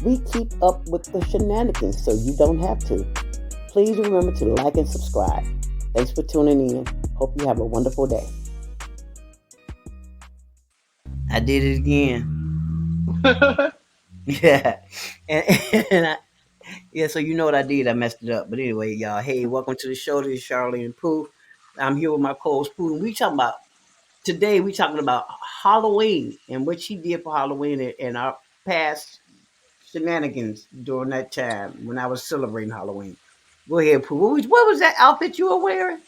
we keep up with the shenanigans so you don't have to. Please remember to like and subscribe. Thanks for tuning in. Hope you have a wonderful day. I did it again. Yeah. And, and yeah, so you know what I did. I messed it up. But anyway, y'all, hey, welcome to the show. This is Charlie and Pooh. I'm here with my co-host Pooh. And we talking about Halloween and what she did for Halloween and our past shenanigans during that time when I was celebrating Halloween. Go ahead, Pooh. What was that outfit you were wearing?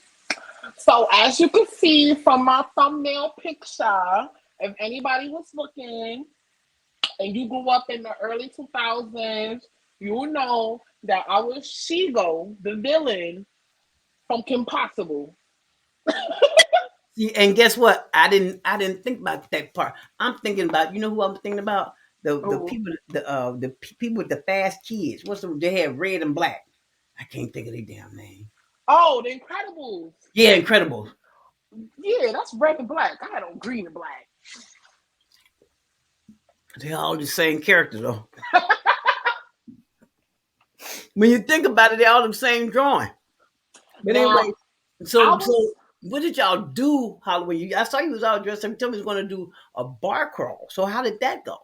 So as you can see from my thumbnail picture, if anybody was looking and you grew up in the early 2000s, you will know that I was Shigo, the villain from Kim Possible. See, and guess what? I didn't think about that part. I'm thinking about, you know who I'm thinking about? The Oh, people people with the fast kids. They have red and black. I can't think of their damn name. oh, the Incredibles. Yeah, Incredible. Yeah, that's red and black. I had on green and black. They're all the same character though. When you think about it, they're all the same drawing. But Now, anyway, I so was what did y'all do Halloween? I saw you was all dressed up. You told me you was gonna do a bar crawl. So how did that go?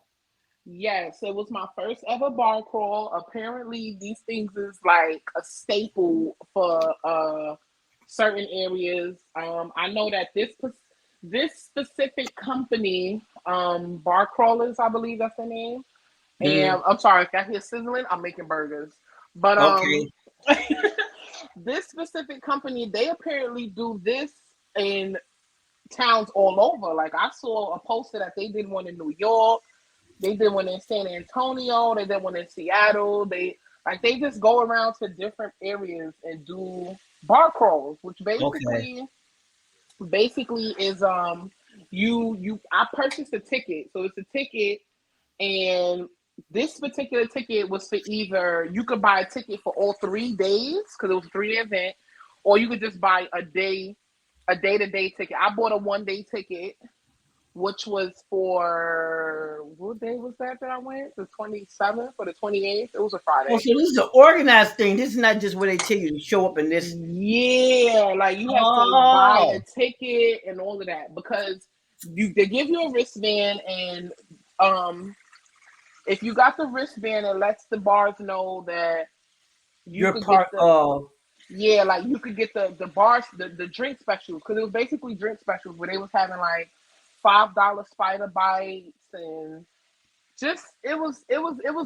Yes, it was my first ever bar crawl. Apparently, these things is like a staple for certain areas. I know that this specific company, Bar Crawlers, I believe that's the name. Mm, And I'm sorry if I hear sizzling, I'm making burgers. But okay. this specific company, they apparently do this in towns all over. Like I saw a poster that they did one in New York, they did one in San Antonio, they did one in Seattle. They just go around to different areas and do bar crawls, which Okay. basically is you I purchased a ticket. So it's a ticket, and this particular ticket was for either you could buy a ticket for all 3 days because it was a 3 day event, or you could just buy a day to day ticket. I bought a 1 day ticket, which was for what day was that I went? The 27th or the 28th? It was a Oh, Friday. so this is an organized thing. This is not just where they tell you to show up in this. Yeah, like you have to buy a Oh, ticket and all of that because they give you a wristband, and um if you got the wristband, it lets the bars know that you you're could get part the of. yeah, like you could get the bars, the drink specials, because it was basically drink specials where they was having like $5 spider bites, and just it was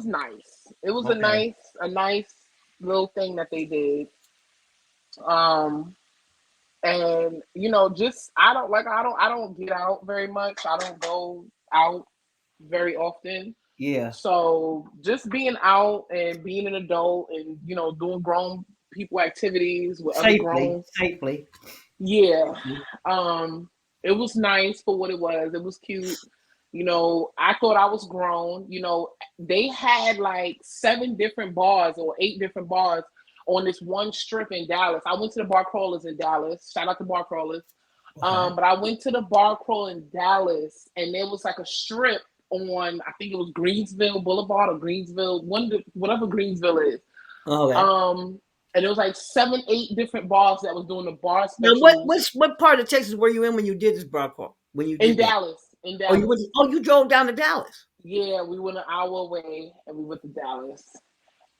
nice. It was Okay. a nice little thing that they did. Um and just I don't get out very much. I don't go out very often. Yeah. So just being out and being an adult and doing grown people activities with other Safely. grown, Safely. yeah. Um, it was nice for what it was. It was cute. I thought I was grown. They had like 7 different bars or 8 different bars on this one strip in Dallas. I went to the bar crawlers in Dallas. Shout out to bar crawlers. Okay. But I went to the bar crawl in Dallas, and there was like a strip on, I think it was Greensville Boulevard or Greensville, whatever Greensville is. Okay. Um, and it was like 7, 8 different bars that was doing the bar Now, what specials what part of Texas were you in when you did this broadcast? When you in did that? Dallas. In Oh, you Dallas. went. Oh, you drove down to Dallas. Yeah, we went an hour away and we went to Dallas.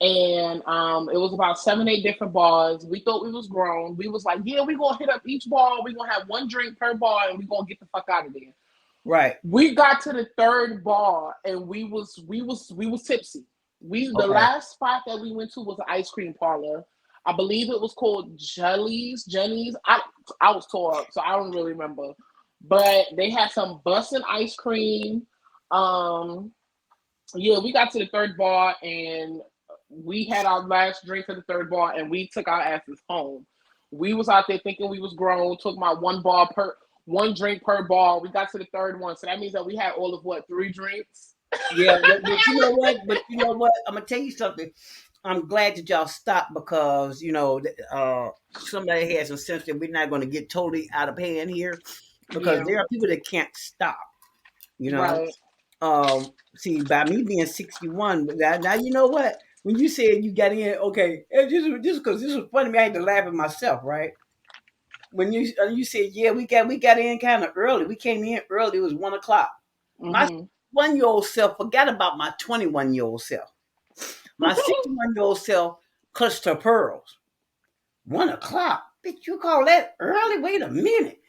And it was about 7, 8 different bars. We thought we was grown. We was like, yeah, we gonna hit up each bar. We gonna have one drink per bar, and we gonna get the fuck out of there. Right. We got to the third bar, and we was tipsy. The Okay. last spot that we went to was an ice cream parlor. I believe it was called Jenny's. I was tore up, so I don't really remember. But they had some bussin' ice cream. Um, yeah, we got to the third bar, and we had our last drink at the third bar, and we took our asses home. We was out there thinking we was grown. Took my one drink per bar. We got to the third one, so that means that we had all of what, 3 drinks. Yeah, but you know what? But you know what? I'm gonna tell you something. I'm glad that y'all stopped because somebody has some sense that we're not going to get totally out of hand here because Yeah, there are people that can't stop. You know, right. See, by me being 61, but now you know what? When you said you got in, okay, just because this was funny, I had to laugh at myself, right? When you said, yeah, we got in kind of early. We came in early. It was 1 o'clock. My Hmm. 1 year old self forgot about my 21 year old self. My 61 year old self clutched her pearls. 1 o'clock, bitch, you call that early? Wait a minute.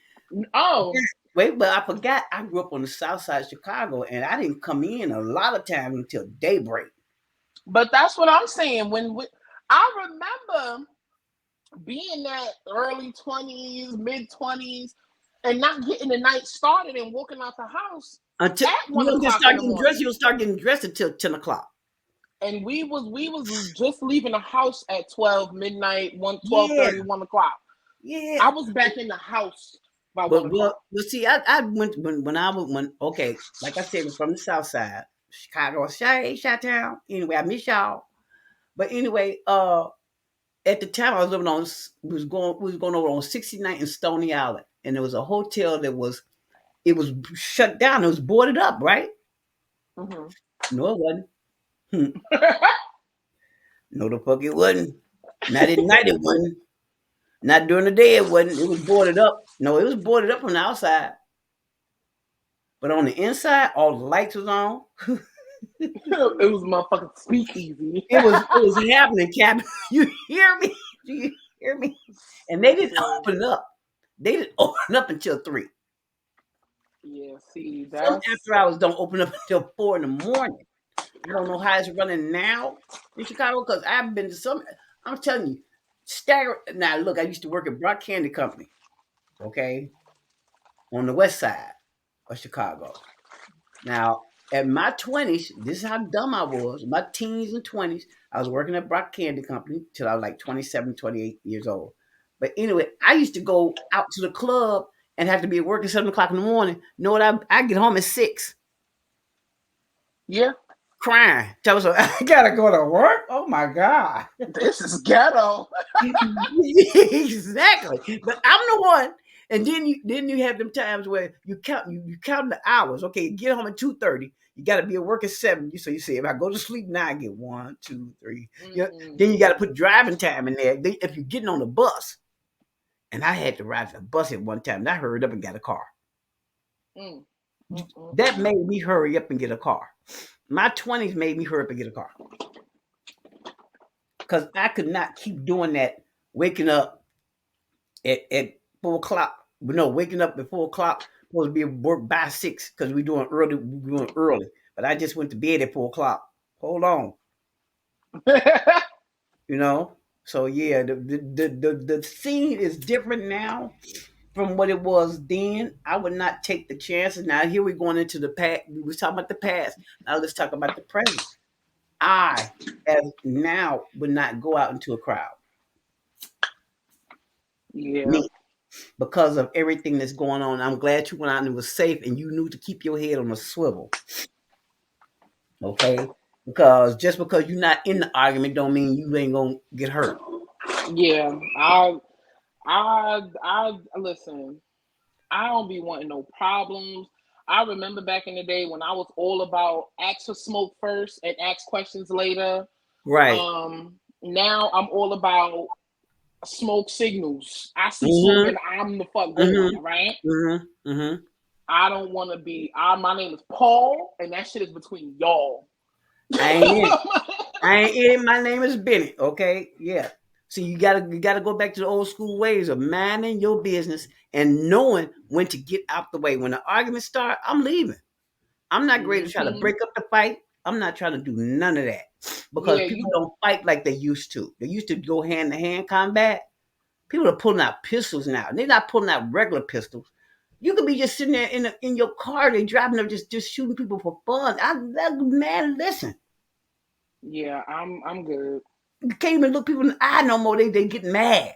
Oh, Wait, but I forgot I grew up on the south side of Chicago, and I didn't come in a lot of times until daybreak. but that's what I'm saying. I remember being that early 20s, mid 20s, and not getting the night started and walking out the house Until at you one don't just o'clock start in the getting dressed, morning. you don't start getting dressed until 10 o'clock. And we was just leaving the house at 12 midnight, 1 twelve Yeah, 30, 1 o'clock. yeah. I was back in the house by one But o'clock. well, see, I went when I was when okay, like I said, from the south side, Chicago, Chi Town. Anyway, I miss y'all. But anyway, at the time I was living on, we was going over on 69th and Stony Island, and there was a hotel that was it was shut down. It was boarded up, right? Hmm. No, it wasn't. Hmm. No, the fuck it wasn't. Not at night, it wasn't. Not during the day, it wasn't. It was boarded up. No, it was boarded up on the outside, but on the inside, all the lights was on. It was motherfucking speakeasy. It was happening, Captain. You hear me? Do you hear me? And they didn't Listen, open up. They didn't open up until 3. yeah, see, Some that's after hours don't open up until 4 in the morning. I don't know how it's running now in Chicago because I've been to some. I'm telling you, stagger. Now look, I used to work at Brock Candy Company. Okay, on the west side of Chicago. Now, at my 20s, this is how dumb I was. My teens and 20s, I was working at Brock Candy Company till I was like 27, 28 years old. But anyway, I used to go out to the club and have to be at work at 7 o'clock in the morning. You know what? I get home at 6, yeah. crying. Tell me, so I gotta go to work. Oh my god! This is ghetto. Exactly. But I'm the one. And then you have them times where you count the hours. Okay, you get home at 2:30. You got to be at work at 7. So you say, if I go to sleep now, I get 1, 2, 3. Mm-mm. Then you got to put driving time in there. Then if you're getting on the bus, and I had to ride the bus at one time, and I hurried up and got a car. Mm. Mm-mm. That made me hurry up and get a car. My 20s made me hurry up and get a car because I could not keep doing that. Waking up at 4 o'clock. No, waking up at 4 o'clock. Supposed to be at work by 6 because we doing early. We doing early. But I just went to bed at 4 o'clock. Hold on, you know. So yeah, the scene is different now from what it was then. I would not take the chances. Now here we're going into the past. We was talking about the past. Now let's talk about the present. I, as now, would not go out into a crowd. Yeah. Me, because of everything that's going on. I'm glad you went out and it was safe and you knew to keep your head on a swivel. Okay? Because just because you're not in the argument don't mean you ain't gonna get hurt. Yeah. I listen. I don't be wanting no problems. I remember back in the day when I was all about ask for smoke first and ask questions later. Right. Now I'm all about smoke signals. I see smoke Mm-hmm. and I'm the fuck Mm-hmm. going, right? Mm-hmm. Mm-hmm. I don't want to be. My name is Paul, and that shit is between y'all. I ain't in it. I ain't in it. My name is Bennett. Okay? Yeah. See, you gotta go back to the old school ways of minding your business and knowing when to get out the way. When the arguments start, I'm leaving. I'm not ready to try to Hmm. break up the fight. I'm not trying to do none of that because Yeah, people you. don't fight like they used to. They used to go hand to hand combat. People are pulling out pistols now. They're not pulling out regular pistols. You could be just sitting there in your car. They driving up just shooting people for fun. Man, listen. Yeah, I'm good. You can't even look people in the eye no more. They get mad.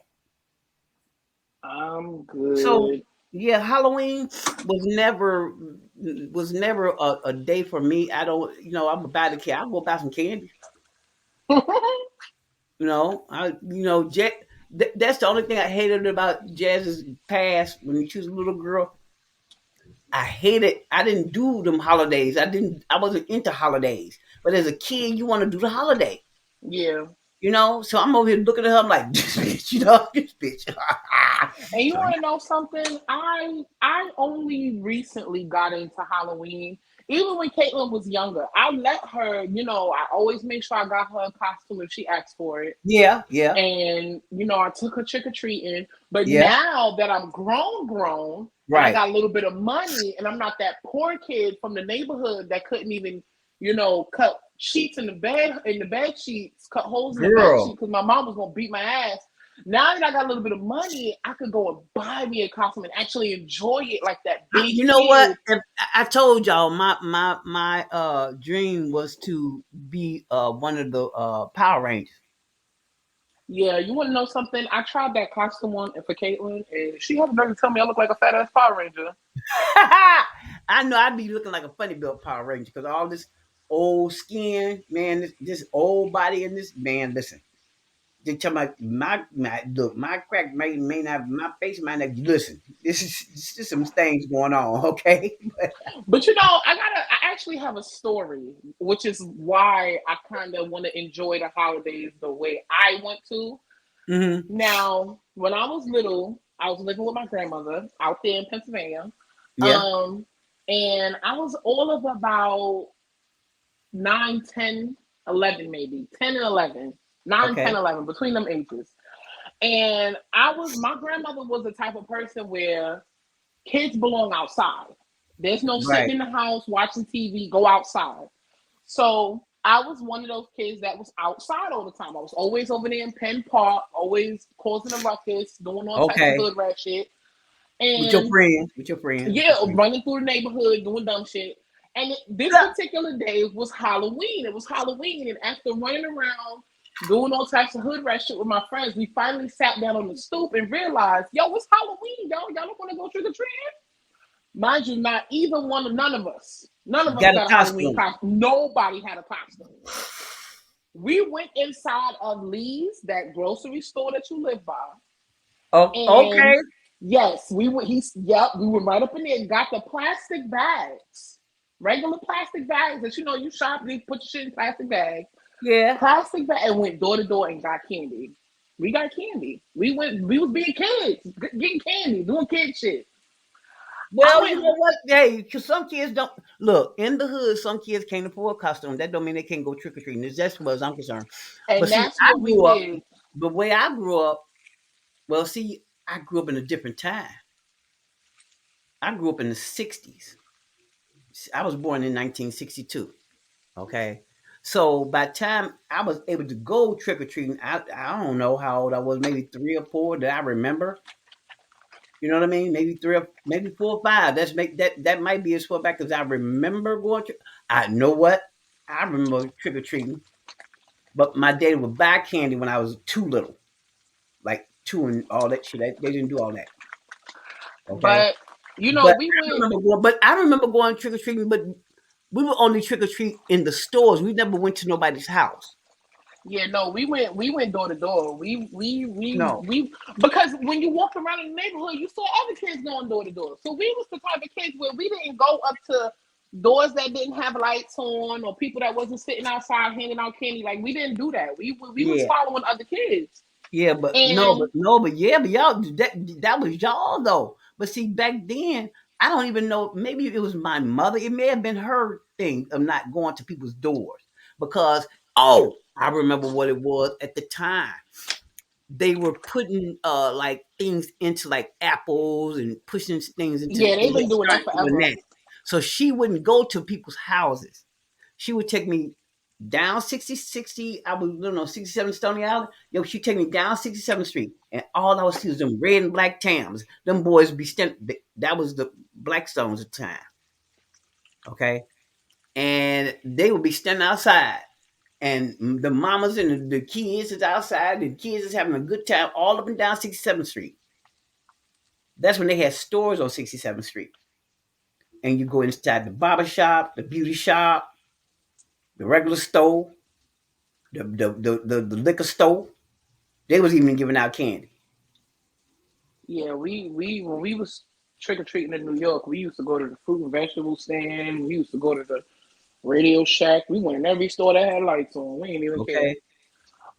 I'm So good. yeah, Halloween was never a day for me. I don't, I'm about to care. I'll go buy some candy. That's the only thing I hated about Jazz's past when she was a little girl. I hated. I didn't do them holidays. I didn't. I wasn't into holidays. But as a kid, you want to do the holiday. Yeah. You know, so I'm over here looking at her. I'm like, this bitch, you know, this bitch. And you So want to know something? I only recently got into Halloween. Even when Caitlin was younger, I let her. I always make sure I got her a costume if she asked for it. yeah, yeah, And I took her trick or treating. But yeah. now that I'm grown, and I Right. got a little bit of money, and I'm not that poor kid from the neighborhood that couldn't even, cut sheets in the bed sheets, cut holes in the bed sheet Girl. because my mom was gonna beat my ass. Now that I got a little bit of money, I could go and buy me a costume and actually enjoy it like that big You know what? kid. I told y'all my dream was to be one of the Power Rangers. Yeah, you want to know something? I tried that costume on for Caitlin, and she had the nerve to tell me I look like a fat ass Power Ranger. I know I'd be looking like a funny built Power Ranger because all this old skin, man, this old body and this man. Listen, they tell my look, my crack may not, my face might not. Listen, this is some things going on. Okay. But I actually have a story, which is why I kind of want to enjoy the holidays the way I want to. Hmm. Now, when I was little, I was living with my grandmother out there in Pennsylvania. Yeah. Um, and I was all of about 9, 10, 11, maybe 10 and 11, 9, Okay. 10, 11, between them ages. And my grandmother was the type of person where kids belong outside. There's no sitting Right. in the house watching TV, go outside. So I was one of those kids that was outside all the time. I was always over there in Penn Park, always causing a ruckus, doing all types of Okay. hood rat shit. With your And friends. With your friends. With yeah, your friends. running through the neighborhood, doing dumb shit. And this Yeah. particular day was Halloween. It was Halloween. And after running around, doing all types of hood rat shit with my friends, we finally sat down on the stoop and realized, yo, it's Halloween, yo. Y'all don't want to go trick or treating? Mind you, not even none of us. None of us Got a got a Halloween costume. costume. Nobody had a costume. We went inside of Lee's, that grocery store that you live by, Oh, okay. and yes, we went. We went right up in there and got the plastic bags, regular plastic bags that you shop. You put your shit in plastic bags, Yeah. plastic bag, and went door to door and got candy. We got candy. We went. We was being kids, getting candy, doing kid shit. I Well, you know went, what? Hey, because some kids don't look in the hood. Some kids can't afford a costume. That don't mean they can't go trick or treating. That's as I'm concerned. But and see, that's what we did. the way I grew up. Well, see, I grew up in a different time. I grew up in the '60s. I was born in 1962. Okay, so by the time I was able to go trick or treating, I don't know how old I was. Maybe 3 or 4 that I remember. You know what I mean? Maybe maybe 4 or 5. That might be as far back as I remember going to. I know what I remember trick or treating, but my daddy would buy candy when I was too little, like two and all that shit. They didn't do all that. Okay, But but we went. I remember going trick or treating, but we would only trick or treat in the stores. We never went to nobody's house. Yeah, no, we went. We went door to door. No. We because when you walked around in the neighborhood, you saw other kids going door to door. So we was the type of kids where we didn't go up to doors that didn't have lights on or people that wasn't sitting outside handing out candy. Like we didn't do that. We was Yeah. following other kids. Yeah, but no, but And no, but yeah, but y'all that was y'all though. But see, back then, I don't even know. Maybe it was my mother. It may have been her thing of not going to people's doors because I remember what it was at the time. They were putting like things into like apples and pushing things into yeah, they they've had been doing that started doing forever. that. So she wouldn't go to people's houses. She would take me down 60. I was, 67 Stony Island. Yo, she take me down 67th Street. And all I would see was them red and black Tams. Them boys be that was the Blackstones at the time. Okay. And they would be standing outside. And the mamas and the kids is outside. The kids is having a good time all up and down 67th Street. That's when they had stores on 67th Street. And you go inside the barber shop, the beauty shop, the regular store, the liquor store. They was even giving out candy. Yeah, we when we was trick or treating in New York, we used to go to the fruit and vegetable stand. We used to go to the Radio Shack. We went in every store that had lights on. We didn't even care. Okay.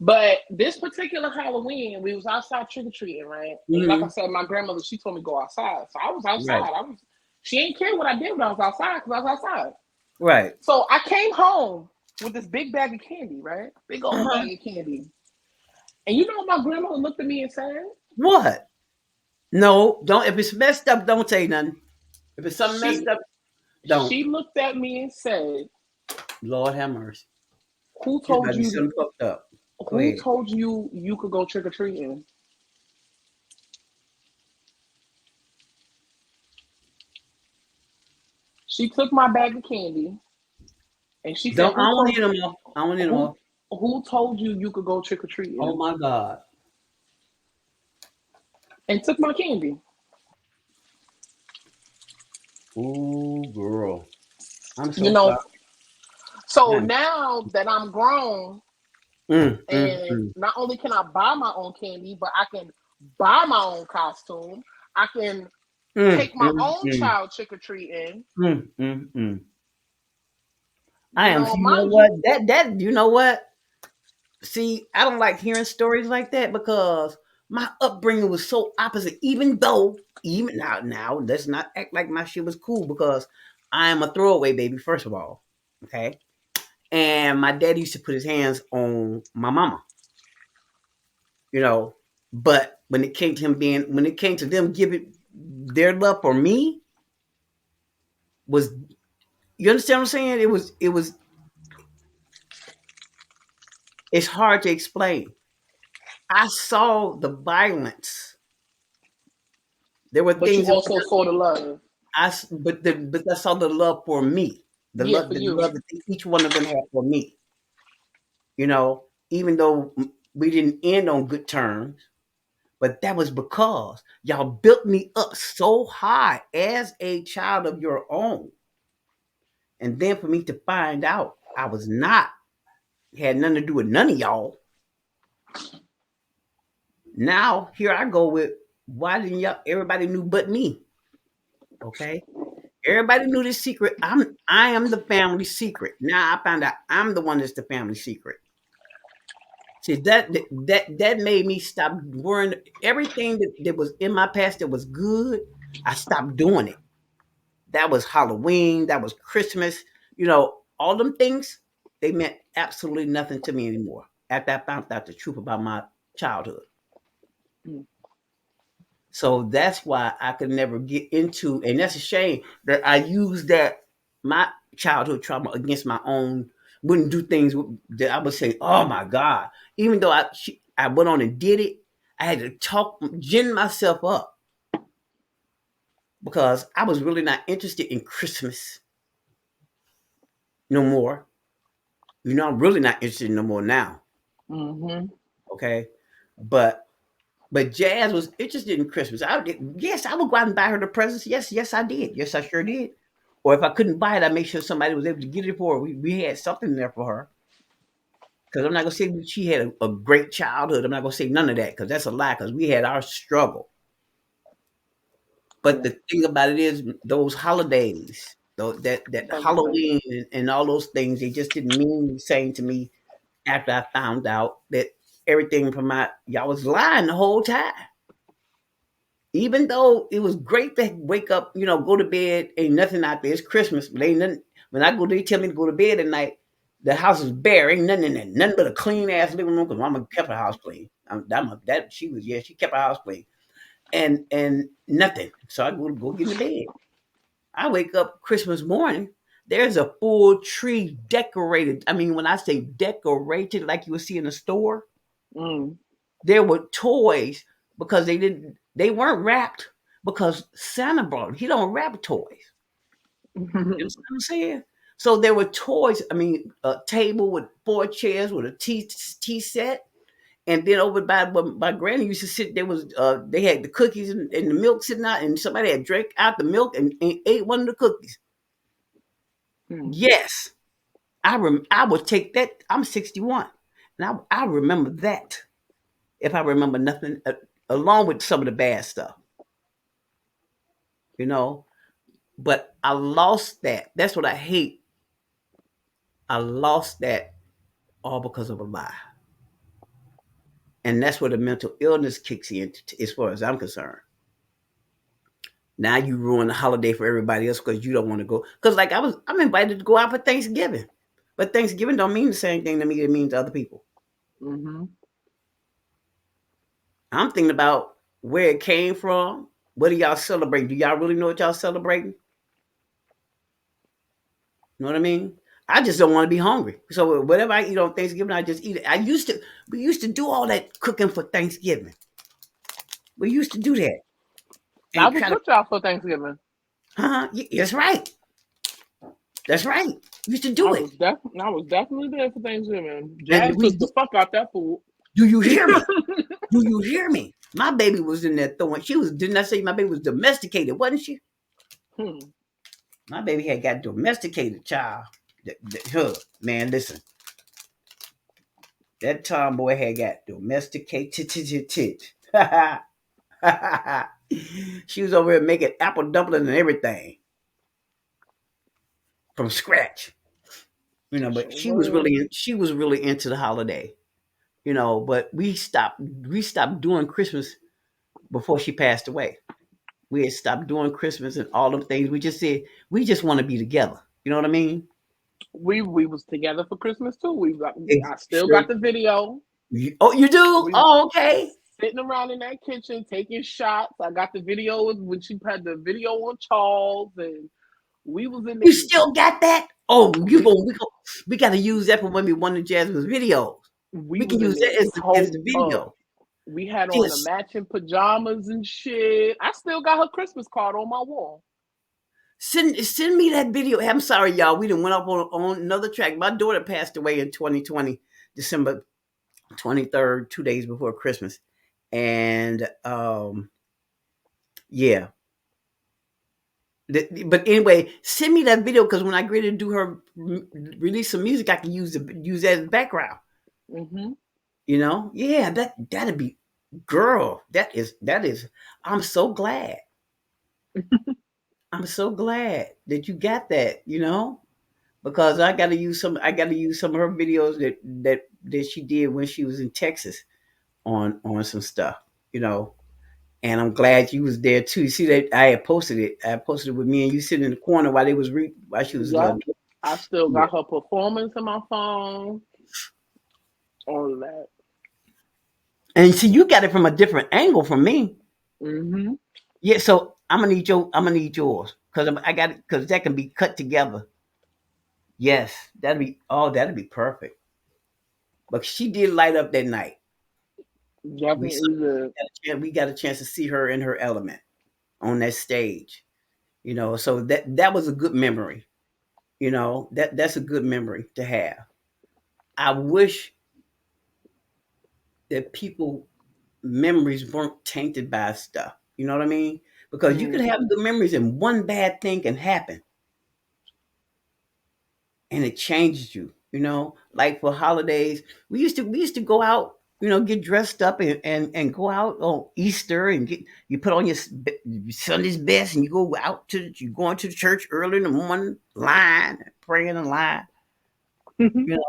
But this particular Halloween, we was outside trick or treating, right? And like I Hmm. said, my grandmother, she told me to go outside, so I was outside. Right. She ain't care what I did when I was outside because I was outside. Right. So I came home with this big bag of candy, right? Big old Uh-huh. bag of candy. And you know what my grandmother looked at me and said? What? No, don't. If it's messed up, don't say nothing. If it's something messed She up, don't. she looked at me and said, Lord have mercy. "Who It's told about to be you? something fucked up. Go Who ahead. told you you could go trick or treating?" She took my bag of candy and she said, Don't. I "Who don't want to told hear no more. I don't want to hear no who more. who told you you could go trick or Oh treating?" my God. And took my candy. Ooh, girl. I'm You so know, sorry. so Man. now that I'm grown Mm, mm, and mm, not only can I buy my own candy, but I can buy my own costume. I can mm, take my mm, own mm, child trick or treating. mm, mm, mm. I You am. know, You know mind what? you, That. You know what? See, I don't like hearing stories like that because my upbringing was so opposite. Even now, let's not act like my shit was cool because I am a throwaway baby. First of all, okay. And my dad used to put his hands on my mama, you know. But when it came to them giving their love for me, was you understand what I'm saying? It's hard to explain. I saw the violence. There were but you things that also saw the love. but I saw the love for me, Yeah, for the you. love that each one of them had for me. You know, even though we didn't end on good terms, but that was because y'all built me up so high as a child of your own, and then for me to find out I was not had nothing to do with none of y'all. Now here I go with why didn't y'all? Everybody knew but me. Okay, everybody knew this secret. I am the family secret. Now I found out I'm the one that's the family secret. See that made me stop worrying. Everything that was in my past that was good, I stopped doing it. That was Halloween. That was Christmas. You know, all them things they meant absolutely nothing to me anymore. After I found out the truth about my childhood. Mm. So that's why I could never get into, and that's a shame that I used that my childhood trauma against my own. Wouldn't do things that I would say, "Oh my God!" Even though I went on and did it, I had to gin myself up because I was really not interested in Christmas no more. You know, I'm really not interested no more now. Mm-hmm. Okay, but Jazz was interested in Christmas. Yes, I would go out and buy her the presents. Yes, yes, I did. Yes, I sure did. Or if I couldn't buy it, I made sure somebody was able to get it for her. We had something there for her. Because I'm not gonna say that she had a great childhood. I'm not gonna say none of that because that's a lie. Because we had our struggle. But Yeah, the thing about it is, those holidays, that definitely. Halloween and all those things, they just didn't mean the same to me after I found out that everything from my y'all was lying the whole time. Even though it was great to wake up, go to bed, ain't nothing out there. It's Christmas, but ain't nothing. When I go, they tell me to go to bed at night. The house is bare, ain't nothing in there, nothing but a clean ass living room. Cause Mama kept her house clean. She kept her house clean, and nothing. So I go get in the bed. I wake up Christmas morning. There's a full tree decorated. I mean, when I say decorated, like you would see in a store, Mm. there were toys because they weren't wrapped because Santa brought he don't wrap toys. You know what I'm saying? So there were toys. I mean, a table with four chairs with a tea set, and then over by where my granny used to sit, there was they had the cookies and the milk sitting out, and somebody had drank out the milk and ate one of the cookies. Mm. Yes, I would take that. I'm 61, and I remember that if I remember nothing, along with some of the bad stuff. you know. But I lost that. That's what I hate. I lost that all because of a lie. And that's where the mental illness kicks in, as far as I'm concerned. Now you ruin the holiday for everybody else because you don't want to go. Because like I'm invited to go out for Thanksgiving, but Thanksgiving don't mean the same thing to me it means to other people. Hmm. I'm thinking about where it came from. What do y'all celebrate? Do y'all really know what y'all celebrating? You know what I mean? I just don't want to be hungry. So whatever I eat on Thanksgiving, I just eat it. We used to do all that cooking for Thanksgiving. We used to do that I and was kind of, with y'all for Thanksgiving. huh? That's right. That's right. We used to do it, I was definitely there for Thanksgiving. and Jazz took the fuck out that food. do you hear me? Do you hear me? My baby was in there throwing. She was. Didn't I say my baby was domesticated? Wasn't she? Hmm. My baby had got domesticated, child. Huh, man, listen. That tomboy had got domesticated. She was over here making apple dumpling and everything from scratch. But Sure was. she was really into the holiday. But we stopped doing Christmas before she passed away. We had stopped doing Christmas and all them things. We just said we just want to be together. You know what I mean? We was together for Christmas too. I still Sure. got the video. Oh, you do? We Oh, okay. sitting around in that kitchen taking shots. I got the video when she had the video on Charles, and we was in You the still got that? Oh, we we got to use that for when we want to Jasmine's videos. we We can was in use there that as toe the up. video. We had on the Yes. matching pajamas and shit. I still got her Christmas card on my wall. Send me that video. I'm sorry, y'all. We done went up on another track. My daughter passed away in 2020, December 23rd, 2 days before Christmas. And yeah. But anyway, send me that video because when I get ready to do her release some music, I can use that as background. Hmm. Yeah, that'd be, girl. That is. I'm so glad. I'm so glad that you got that. Because I got to use some. I got to use some of her videos that she did when she was in Texas on some stuff. You know, and I'm glad you was there too. You see that I had posted it. I posted it with me and you sitting in the corner while they was while she was a Yep. little. I still Yeah. got her performance in my phone. All of that. And see, you got it from a different angle from me. Hmm. Yeah, so I'm gonna need yours because I got it because that can be cut together. Yes, that'd be perfect. But she did light up that night. We saw, Definitely did. we got a chance to see her in her element on that stage. So that was a good memory. That's a good memory to have. I wish that people memories weren't tainted by stuff. You know what I mean? Because you could have Hmm. good memories and one bad thing can happen and it changes you. Like for holidays, we used to go out, get dressed up and go out on Easter and you put on your Sunday's best and you go into the church early in the morning, line, praying in line, you know,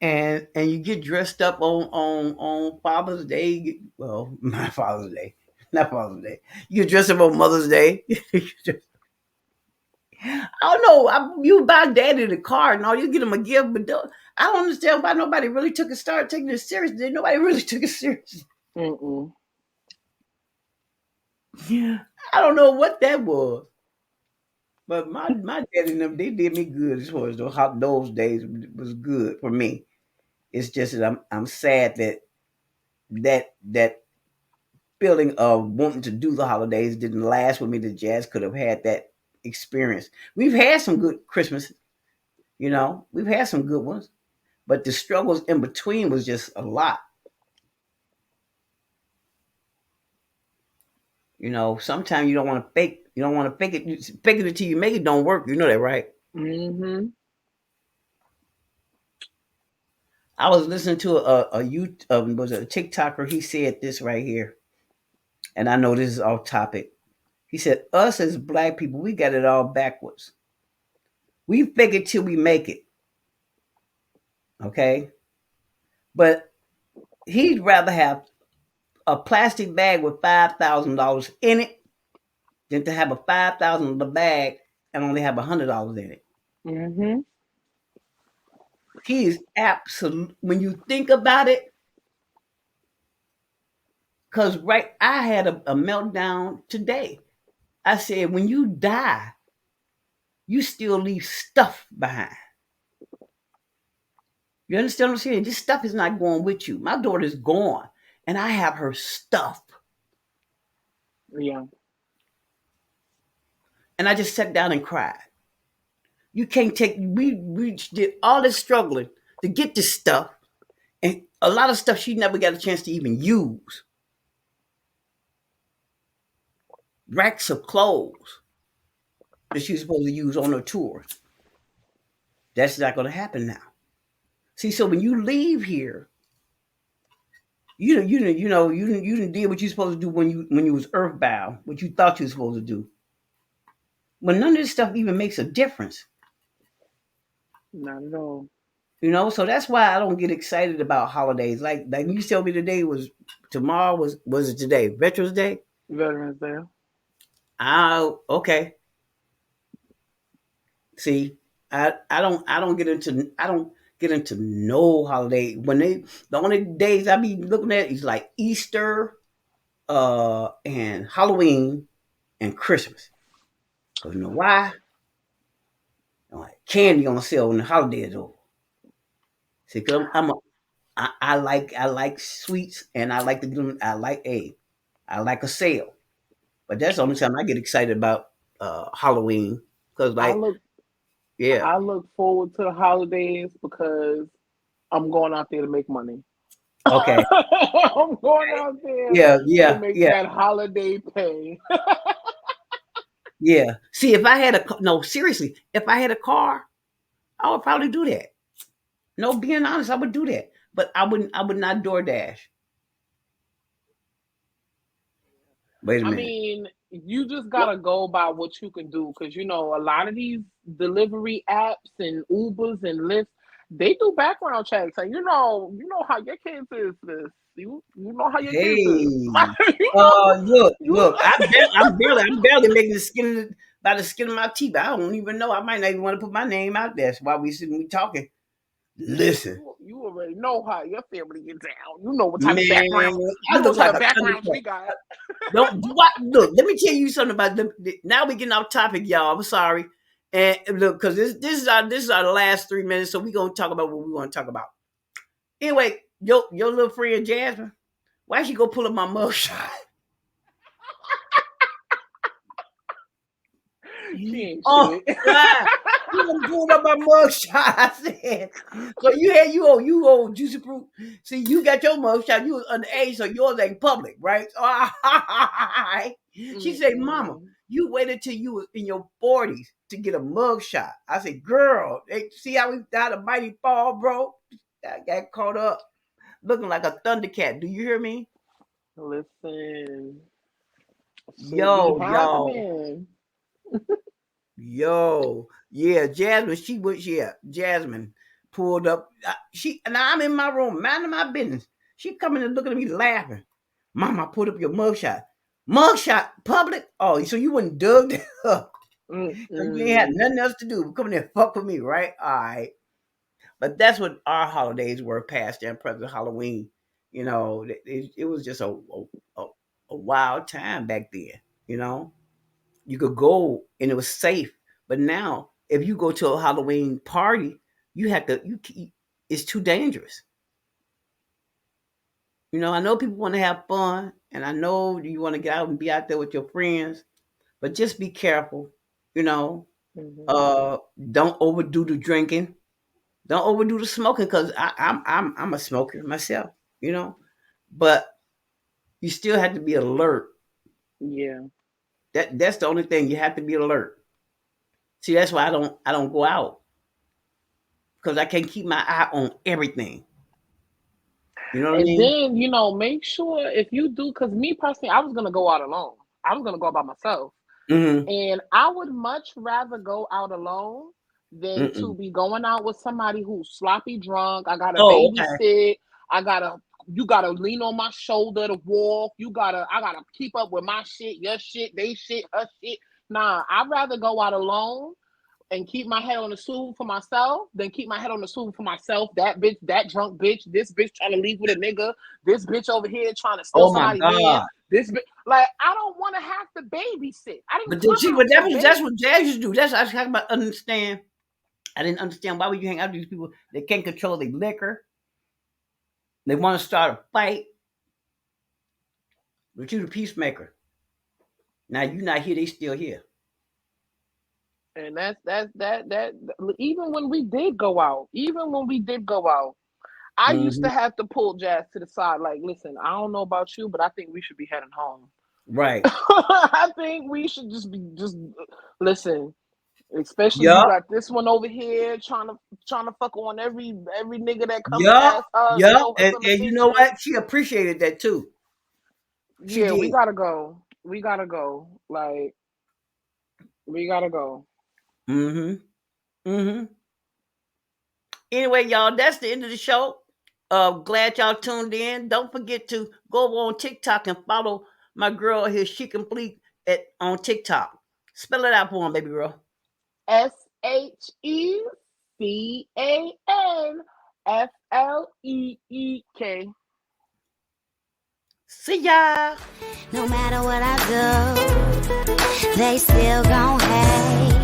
and you get dressed up on Father's Day. Well, not Father's Day, not Father's Day. You get dressed up on Mother's Day. I don't know. You buy daddy the car and all, you get him a gift, but I don't understand why nobody really started taking it seriously. Nobody really took it seriously. Mm-mm. Yeah, I don't know what that was, but my daddy and them, they did me good as far as those days was good for me. It's just that I'm sad that feeling of wanting to do the holidays didn't last with me. The Jazz could have had that experience. We've had some good Christmas, we've had some good ones. But the struggles in between was just a lot. Sometimes you don't want to fake. You don't want to fake it. Fake it until you make it don't work. You know that, right? Hmm. I was listening to a you was it a TikToker. He said this right here, and I know this is off topic. He said, us as black people, we got it all backwards. We fake it till we make it. Okay? But he'd rather have a plastic bag with $5,000 in it than to have a $5,000 bag and only have $100 in it. Mm-hmm. He is absolute. When you think about it, because right, I had a meltdown today. I said, when you die, you still leave stuff behind. You understand what I'm saying? This stuff is not going with you. My daughter's gone, and I have her stuff. Yeah. And I just sat down and cried. You can't take. We did all this struggling to get this stuff, and a lot of stuff she never got a chance to even use. Racks of clothes that she was supposed to use on her tour. That's not going to happen now. See, so when you leave here, you didn't did what you're supposed to do when you was earthbound, what you thought you were supposed to do. When none of this stuff even makes a difference, Not at all. So that's why I don't get excited about holidays. Like you tell me today was tomorrow was it today? Veterans Day? Veterans Day. Oh, okay. See, I don't get into no holiday. The only days I be looking at is like Easter, and Halloween and Christmas. Cause you know why? Like candy on sale when the holiday is over. See, cause I like sweets and I like to do I like a sale. But that's the only time I get excited about Halloween. Cause I like look yeah, I look forward to the holidays because I'm going out there to make money. okay, I'm going out there yeah, to yeah, make yeah, that holiday pay. yeah. See, if I had no, seriously, if I had a car, I would probably do that. No, being honest, I would do that. But I wouldn't. I would not DoorDash. Wait a I minute. mean, you just gotta go by what you can do because a lot of these delivery apps and Ubers and Lyfts, they do background checks, and you know how your kids is. This you know how your kids is. Hey, you know look, you. look. I'm barely making the skin by the skin of my teeth. I don't even know. I might not even want to put my name out there. That's why we talking. Listen, You already know how your family get down. You know what type of man, background. I You know look what type like of a backgrounds thundercat. we got. Don't do what? Look, let me tell you something about them. Now we getting off topic, y'all. I'm sorry, and look, because this is our last 3 minutes, so we gonna talk about what we want to talk about. Anyway, your little friend Jasmine, why she go pull up my mugshot? She ain't Oh shit. God. You done pulled up my mugshot. I said. So you old juicy fruit. See, you got your mugshot. You was underage, so yours ain't public, right? So, she said, Mama, Mm-mm. you waited till you was in your 40s to get a mugshot. I said, girl, see how we got a mighty fall, bro? I got caught up looking like a thundercat. Do you hear me? Listen, shit be Yo, y'all. happening. Yeah, Jasmine. Jasmine pulled up. She and I'm in my room, minding my business. She coming and looking at me laughing. Mama, put up your mugshot. Mugshot public? Oh, so you wouldn't dug that up. So you ain't had Mm-mm. nothing else to do. Come in there and fuck with me, right? All right. But that's what our holidays were past and present Halloween. It was just a, a wild time back then, you know? You could go and it was safe. But now, if you go to a Halloween party, you have to. It's too dangerous. I know people want to have fun, and I know you want to get out and be out there with your friends, but just be careful. You know, Mm-hmm. uh, don't overdo the drinking. Don't overdo the smoking because I'm a smoker myself. You know, but you still have to be alert. Yeah. That's the only thing you have to be alert. See, that's why I don't go out because I can't keep my eye on everything. You know what I And mean? then, make sure if you do, because me personally, I was gonna go out alone. I was gonna go out by myself. Mm-hmm. And I would much rather go out alone than to Mm-mm. be going out with somebody who's sloppy drunk. I gotta Oh, okay. babysit. I gotta you gotta lean on my shoulder to walk. I gotta keep up with my shit, your shit, they shit, her shit. Nah, I'd rather go out alone and keep my head on the swivel for myself than keep my head on the swivel for myself. That bitch, that drunk bitch, this bitch trying to leave with a nigga, this bitch over here trying to steal Oh my somebody's man. God. This bitch, like, I don't want to have to babysit. I didn't But then, come see, out but to that's baby. what jazz used to do. That's what I was talking about. Understand? I didn't understand why would you hang out with these people that can't control their liquor. They want to start a fight, but you the peacemaker. Now you not here, they still here. And that. Even when we did go out, I used Hmm. to have to pull Jazz to the side, like, listen, I don't know about you, but I think we should be heading home. Right. I think we should just listen. Especially you Yup. got this one over here trying to fuck on every nigga that come Yup. past her and Yup. show her And, some and you know attention. what? She appreciated that too. She Yeah, we did. gotta go. We gotta go. Like, we gotta go. Mm-hmm. Mm-hmm. Anyway, y'all, that's the end of the show. Glad y'all tuned in. Don't forget to go over on TikTok and follow my girl here, She Complete on TikTok. Spell it out for him, baby girl. SHECANFLEEK. See ya. No matter what I do, they still gon' hate.